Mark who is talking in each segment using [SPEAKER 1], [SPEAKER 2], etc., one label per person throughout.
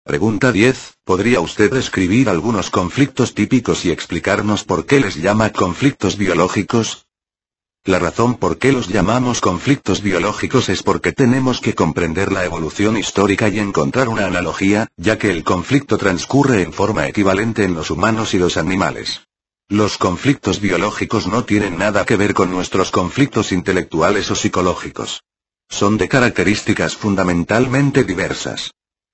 [SPEAKER 1] Pregunta 10. ¿Podría usted describir algunos conflictos típicos y explicarnos por qué les llama conflictos biológicos? La razón por qué los llamamos conflictos biológicos es porque tenemos que comprender la evolución histórica y encontrar una analogía, ya que el conflicto transcurre en forma equivalente en los humanos y los animales. Los conflictos biológicos no tienen nada que ver con nuestros conflictos intelectuales o psicológicos. Son de características fundamentalmente diversas.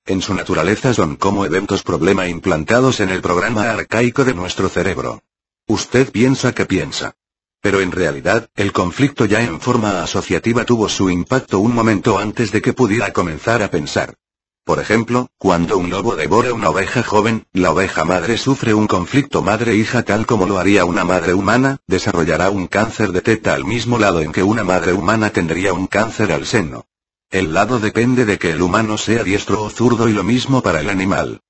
[SPEAKER 1] En su naturaleza son como eventos problema implantados en el programa arcaico de nuestro cerebro. Usted piensa que piensa. Pero en realidad, el conflicto ya en forma asociativa tuvo su impacto un momento antes de que pudiera comenzar a pensar. Por ejemplo, cuando un lobo devora una oveja joven, la oveja madre sufre un conflicto madre-hija tal como lo haría una madre humana, desarrollará un cáncer de teta al mismo lado en que una madre humana tendría un cáncer al seno. El lado depende de que el humano sea diestro o zurdo y lo mismo para el animal.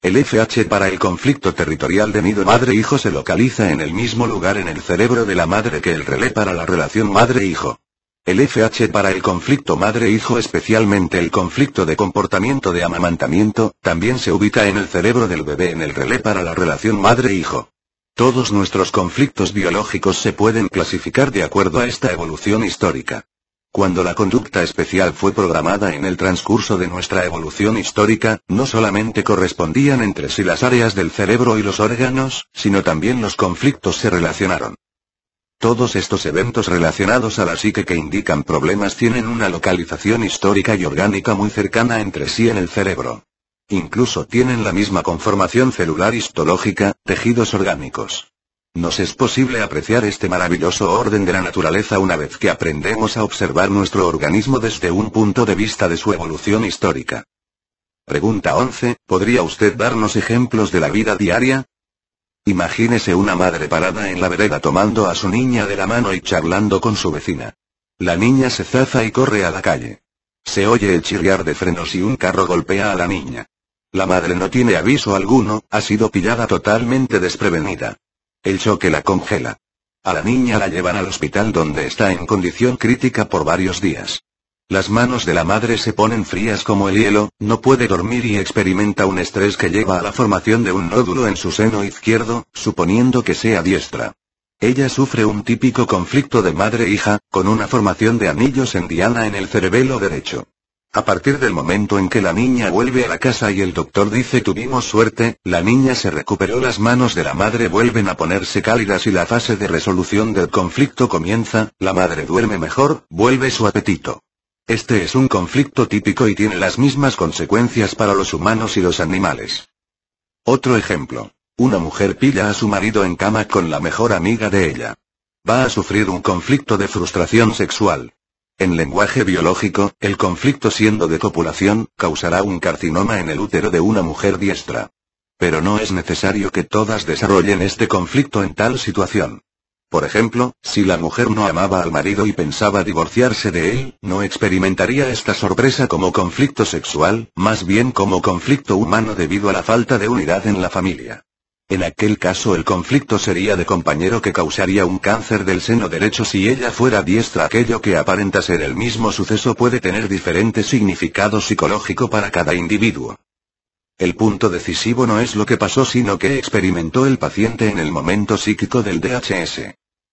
[SPEAKER 1] El FH para el conflicto territorial de nido madre-hijo se localiza en el mismo lugar en el cerebro de la madre que el relé para la relación madre-hijo. El FH para el conflicto madre-hijo, especialmente el conflicto de comportamiento de amamantamiento, también se ubica en el cerebro del bebé en el relé para la relación madre-hijo. Todos nuestros conflictos biológicos se pueden clasificar de acuerdo a esta evolución histórica. Cuando la conducta especial fue programada en el transcurso de nuestra evolución histórica, no solamente correspondían entre sí las áreas del cerebro y los órganos, sino también los conflictos se relacionaron. Todos estos eventos relacionados a la psique que indican problemas tienen una localización histórica y orgánica muy cercana entre sí en el cerebro. Incluso tienen la misma conformación celular histológica, tejidos orgánicos. Nos es posible apreciar este maravilloso orden de la naturaleza una vez que aprendemos a observar nuestro organismo desde un punto de vista de su evolución histórica. Pregunta 11. ¿Podría usted darnos ejemplos de la vida diaria? Imagínese una madre parada en la vereda tomando a su niña de la mano y charlando con su vecina. La niña se zafa y corre a la calle. Se oye el chirriar de frenos y un carro golpea a la niña. La madre no tiene aviso alguno, ha sido pillada totalmente desprevenida. El choque la congela. A la niña la llevan al hospital donde está en condición crítica por varios días. Las manos de la madre se ponen frías como el hielo, no puede dormir y experimenta un estrés que lleva a la formación de un nódulo en su seno izquierdo, suponiendo que sea diestra. Ella sufre un típico conflicto de madre-hija, con una formación de anillos en diana en el cerebelo derecho. A partir del momento en que la niña vuelve a la casa y el doctor dice tuvimos suerte, la niña se recuperó, las manos de la madre vuelven a ponerse cálidas y la fase de resolución del conflicto comienza, la madre duerme mejor, vuelve su apetito. Este es un conflicto típico y tiene las mismas consecuencias para los humanos y los animales. Otro ejemplo. Una mujer pilla a su marido en cama con la mejor amiga de ella. Va a sufrir un conflicto de frustración sexual. En lenguaje biológico, el conflicto siendo de copulación, causará un carcinoma en el útero de una mujer diestra. Pero no es necesario que todas desarrollen este conflicto en tal situación. Por ejemplo, si la mujer no amaba al marido y pensaba divorciarse de él, no experimentaría esta sorpresa como conflicto sexual, más bien como conflicto humano debido a la falta de unidad en la familia. En aquel caso el conflicto sería de compañero que causaría un cáncer del seno derecho si ella fuera diestra. Aquello que aparenta ser el mismo suceso puede tener diferente significado psicológico para cada individuo. El punto decisivo no es lo que pasó sino qué experimentó el paciente en el momento psíquico del DHS.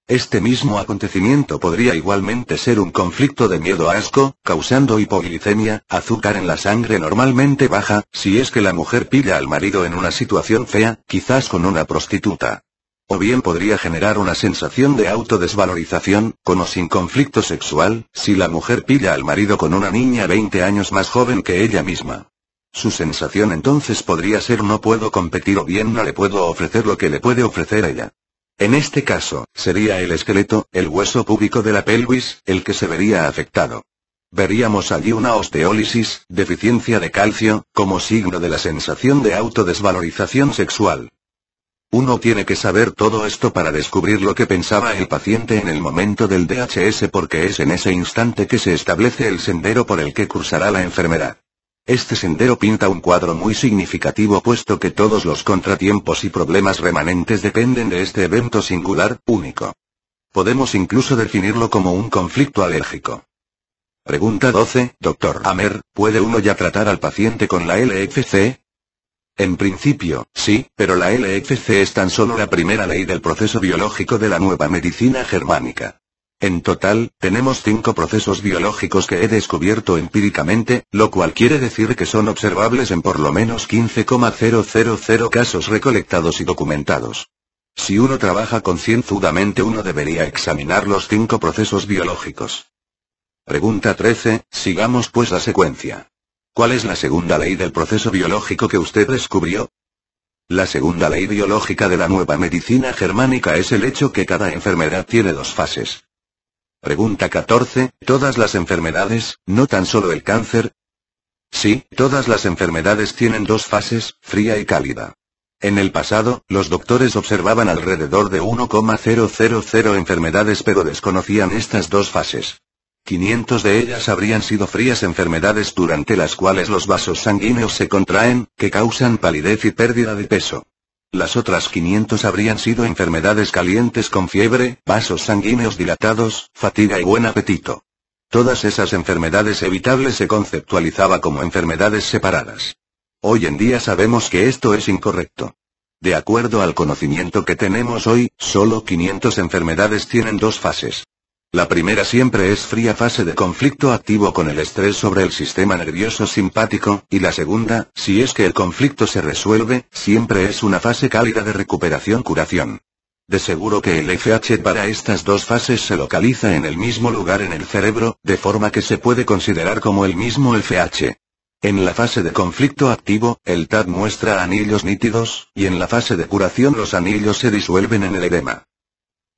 [SPEAKER 1] Este mismo acontecimiento podría igualmente ser un conflicto de miedo-asco, causando hipoglicemia, azúcar en la sangre normalmente baja, si es que la mujer pilla al marido en una situación fea, quizás con una prostituta. O bien podría generar una sensación de autodesvalorización, con o sin conflicto sexual, si la mujer pilla al marido con una niña 20 años más joven que ella misma. Su sensación entonces podría ser no puedo competir o bien no le puedo ofrecer lo que le puede ofrecer ella. En este caso, sería el esqueleto, el hueso púbico de la pelvis, el que se vería afectado. Veríamos allí una osteólisis, deficiencia de calcio, como signo de la sensación de autodesvalorización sexual. Uno tiene que saber todo esto para descubrir lo que pensaba el paciente en el momento del DHS porque es en ese instante que se establece el sendero por el que cursará la enfermedad. Este sendero pinta un cuadro muy significativo puesto que todos los contratiempos y problemas remanentes dependen de este evento singular, único. Podemos incluso definirlo como un conflicto alérgico. Pregunta 12, Dr. Amer, ¿puede uno ya tratar al paciente con la LFC? En principio, sí, pero la LFC es tan solo la primera ley del proceso biológico de la nueva medicina germánica. En total, tenemos 5 procesos biológicos que he descubierto empíricamente, lo cual quiere decir que son observables en por lo menos 15,000 casos recolectados y documentados. Si uno trabaja concienzudamente, uno debería examinar los 5 procesos biológicos. Pregunta 13, sigamos pues la secuencia. ¿Cuál es la segunda ley del proceso biológico que usted descubrió? La segunda ley biológica de la nueva medicina germánica es el hecho que cada enfermedad tiene 2 fases. Pregunta 14, ¿todas las enfermedades, no tan solo el cáncer? Sí, todas las enfermedades tienen 2 fases, fría y cálida. En el pasado, los doctores observaban alrededor de 1,000 enfermedades pero desconocían estas 2 fases. 500 de ellas habrían sido frías enfermedades durante las cuales los vasos sanguíneos se contraen, que causan palidez y pérdida de peso. Las otras 500 habrían sido enfermedades calientes con fiebre, vasos sanguíneos dilatados, fatiga y buen apetito. Todas esas enfermedades evitables se conceptualizaba como enfermedades separadas. Hoy en día sabemos que esto es incorrecto. De acuerdo al conocimiento que tenemos hoy, solo 500 enfermedades tienen 2 fases. La primera siempre es fría, fase de conflicto activo con el estrés sobre el sistema nervioso simpático, y la segunda, si es que el conflicto se resuelve, siempre es una fase cálida de recuperación-curación. De seguro que el FH para estas 2 fases se localiza en el mismo lugar en el cerebro, de forma que se puede considerar como el mismo FH. En la fase de conflicto activo, el TAD muestra anillos nítidos, y en la fase de curación los anillos se disuelven en el edema.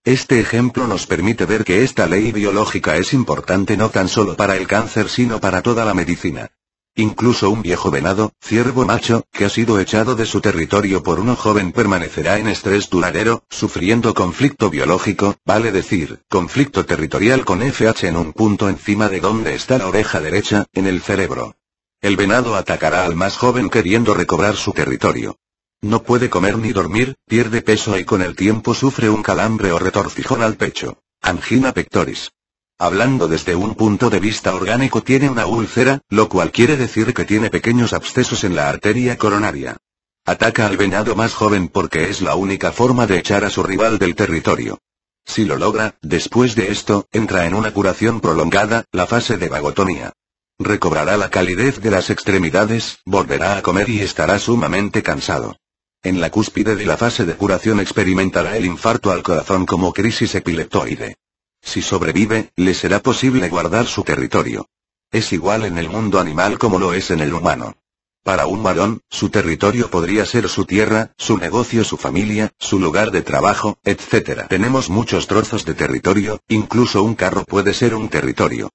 [SPEAKER 1] Este ejemplo nos permite ver que esta ley biológica es importante no tan solo para el cáncer sino para toda la medicina. Incluso un viejo venado, ciervo macho, que ha sido echado de su territorio por uno joven permanecerá en estrés duradero, sufriendo conflicto biológico, vale decir, conflicto territorial con FH en un punto encima de donde está la oreja derecha, en el cerebro. El venado atacará al más joven queriendo recobrar su territorio. No puede comer ni dormir, pierde peso y con el tiempo sufre un calambre o retorcijón al pecho. Angina pectoris. Hablando desde un punto de vista orgánico, tiene una úlcera, lo cual quiere decir que tiene pequeños abscesos en la arteria coronaria. Ataca al venado más joven porque es la única forma de echar a su rival del territorio. Si lo logra, después de esto, entra en una curación prolongada, la fase de vagotonía. Recobrará la calidez de las extremidades, volverá a comer y estará sumamente cansado. En la cúspide de la fase de curación experimentará el infarto al corazón como crisis epileptoide. Si sobrevive, le será posible guardar su territorio. Es igual en el mundo animal como lo es en el humano. Para un varón, su territorio podría ser su tierra, su negocio, su familia, su lugar de trabajo, etc. Tenemos muchos trozos de territorio, incluso un carro puede ser un territorio.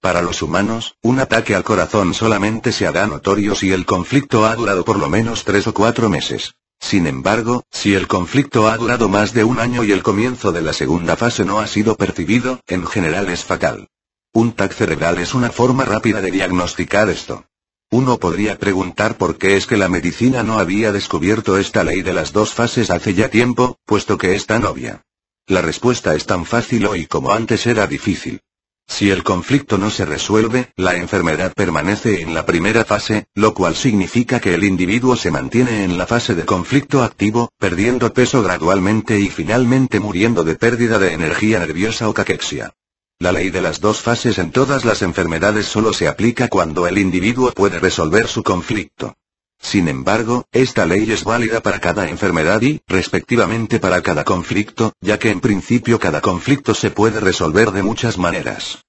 [SPEAKER 1] Para los humanos, un ataque al corazón solamente se hará notorio si el conflicto ha durado por lo menos 3 o 4 meses. Sin embargo, si el conflicto ha durado más de un año y el comienzo de la segunda fase no ha sido percibido, en general es fatal. Un TAC cerebral es una forma rápida de diagnosticar esto. Uno podría preguntar por qué es que la medicina no había descubierto esta ley de las 2 fases hace ya tiempo, puesto que es tan obvia. La respuesta es tan fácil hoy como antes era difícil. Si el conflicto no se resuelve, la enfermedad permanece en la primera fase, lo cual significa que el individuo se mantiene en la fase de conflicto activo, perdiendo peso gradualmente y finalmente muriendo de pérdida de energía nerviosa o caquexia. La ley de las 2 fases en todas las enfermedades solo se aplica cuando el individuo puede resolver su conflicto. Sin embargo, esta ley es válida para cada enfermedad y, respectivamente, para cada conflicto, ya que en principio cada conflicto se puede resolver de muchas maneras.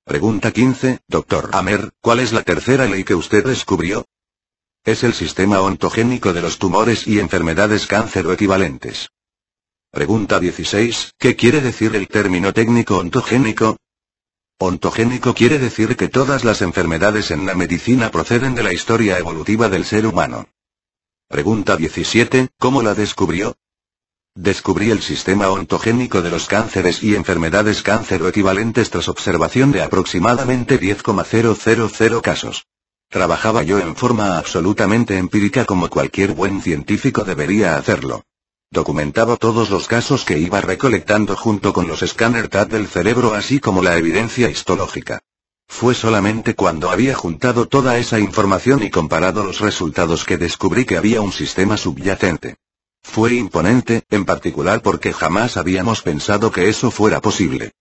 [SPEAKER 1] Pregunta 15, Dr. Amer, ¿cuál es la tercera ley que usted descubrió? Es el sistema ontogénico de los tumores y enfermedades cáncer-equivalentes. Pregunta 16, ¿qué quiere decir el término técnico ontogénico? Ontogénico quiere decir que todas las enfermedades en la medicina proceden de la historia evolutiva del ser humano. Pregunta 17, ¿cómo la descubrió? Descubrí el sistema ontogénico de los cánceres y enfermedades cáncer-equivalentes tras observación de aproximadamente 10,000 casos. Trabajaba yo en forma absolutamente empírica como cualquier buen científico debería hacerlo. Documentaba todos los casos que iba recolectando junto con los escáner TAT del cerebro así como la evidencia histológica. Fue solamente cuando había juntado toda esa información y comparado los resultados que descubrí que había un sistema subyacente. Fue imponente, en particular porque jamás habíamos pensado que eso fuera posible.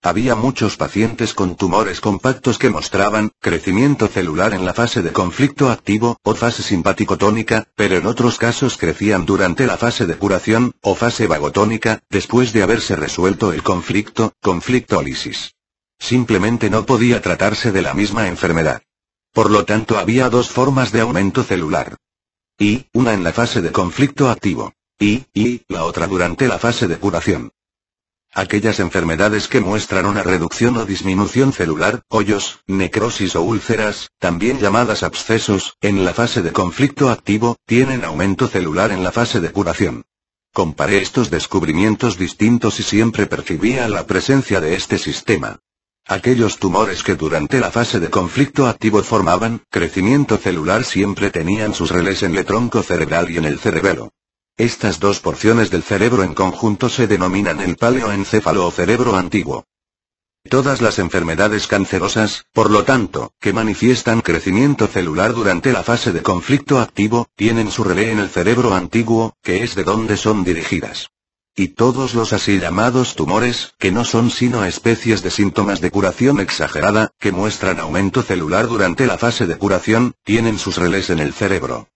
[SPEAKER 1] Había muchos pacientes con tumores compactos que mostraban crecimiento celular en la fase de conflicto activo, o fase simpático-tónica, pero en otros casos crecían durante la fase de curación, o fase vagotónica, después de haberse resuelto el conflictólisis. Simplemente no podía tratarse de la misma enfermedad. Por lo tanto había dos formas de aumento celular. Y, una en la fase de conflicto activo. Y la otra durante la fase de curación. Aquellas enfermedades que muestran una reducción o disminución celular, hoyos, necrosis o úlceras, también llamadas abscesos, en la fase de conflicto activo, tienen aumento celular en la fase de curación. Comparé estos descubrimientos distintos y siempre percibía la presencia de este sistema. Aquellos tumores que durante la fase de conflicto activo formaban crecimiento celular siempre tenían sus relés en el tronco cerebral y en el cerebelo. Estas dos porciones del cerebro en conjunto se denominan el paleoencéfalo o cerebro antiguo. Todas las enfermedades cancerosas, por lo tanto, que manifiestan crecimiento celular durante la fase de conflicto activo, tienen su relé en el cerebro antiguo, que es de donde son dirigidas. Y todos los así llamados tumores, que no son sino especies de síntomas de curación exagerada, que muestran aumento celular durante la fase de curación, tienen sus relés en el cerebro.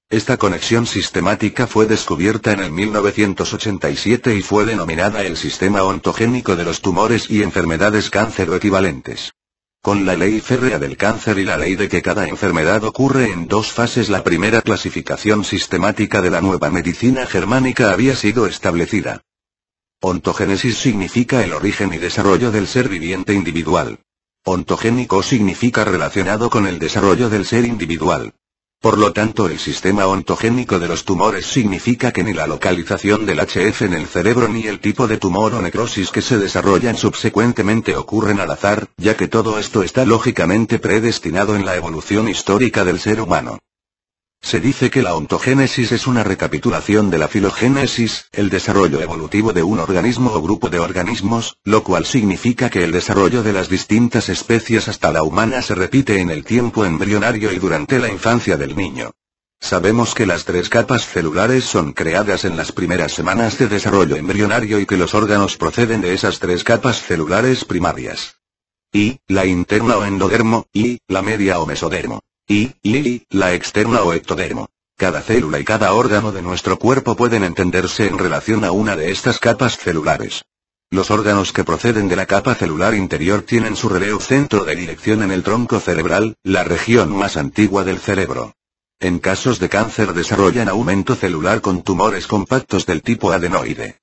[SPEAKER 1] Esta conexión sistemática fue descubierta en el 1987 y fue denominada el sistema ontogénico de los tumores y enfermedades cáncer-equivalentes. Con la ley férrea del cáncer y la ley de que cada enfermedad ocurre en dos fases, la primera clasificación sistemática de la nueva medicina germánica había sido establecida. Ontogénesis significa el origen y desarrollo del ser viviente individual. Ontogénico significa relacionado con el desarrollo del ser individual. Por lo tanto, el sistema ontogénico de los tumores significa que ni la localización del HF en el cerebro ni el tipo de tumor o necrosis que se desarrollan subsecuentemente ocurren al azar, ya que todo esto está lógicamente predestinado en la evolución histórica del ser humano. Se dice que la ontogénesis es una recapitulación de la filogénesis, el desarrollo evolutivo de un organismo o grupo de organismos, lo cual significa que el desarrollo de las distintas especies hasta la humana se repite en el tiempo embrionario y durante la infancia del niño. Sabemos que las tres capas celulares son creadas en las primeras semanas de desarrollo embrionario y que los órganos proceden de esas tres capas celulares primarias. Y, la interna o endodermo, y, la media o mesodermo. Y la externa o ectodermo. Cada célula y cada órgano de nuestro cuerpo pueden entenderse en relación a una de estas capas celulares. Los órganos que proceden de la capa celular interior tienen su relé o centro de dirección en el tronco cerebral, la región más antigua del cerebro. En casos de cáncer desarrollan aumento celular con tumores compactos del tipo adenoide.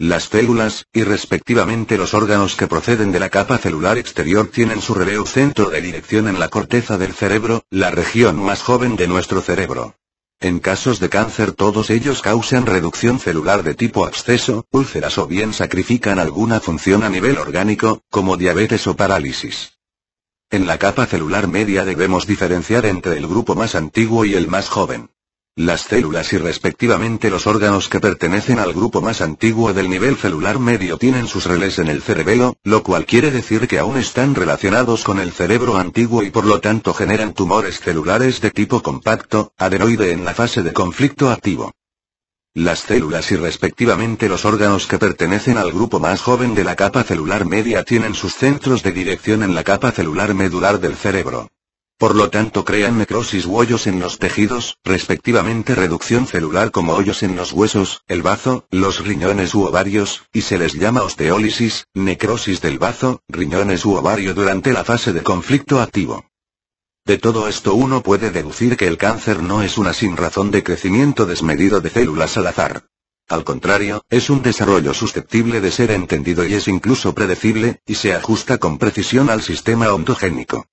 [SPEAKER 1] Las células, y respectivamente los órganos que proceden de la capa celular exterior tienen su relé o centro de dirección en la corteza del cerebro, la región más joven de nuestro cerebro. En casos de cáncer todos ellos causan reducción celular de tipo absceso, úlceras o bien sacrifican alguna función a nivel orgánico, como diabetes o parálisis. En la capa celular media debemos diferenciar entre el grupo más antiguo y el más joven. Las células y respectivamente los órganos que pertenecen al grupo más antiguo del nivel celular medio tienen sus relés en el cerebelo, lo cual quiere decir que aún están relacionados con el cerebro antiguo y por lo tanto generan tumores celulares de tipo compacto, adenoide en la fase de conflicto activo. Las células y respectivamente los órganos que pertenecen al grupo más joven de la capa celular media tienen sus centros de dirección en la capa celular medular del cerebro. Por lo tanto crean necrosis u hoyos en los tejidos, respectivamente reducción celular como hoyos en los huesos, el bazo, los riñones u ovarios, y se les llama osteólisis, necrosis del bazo, riñones u ovario durante la fase de conflicto activo. De todo esto uno puede deducir que el cáncer no es una sinrazón de crecimiento desmedido de células al azar. Al contrario, es un desarrollo susceptible de ser entendido y es incluso predecible, y se ajusta con precisión al sistema ontogénico.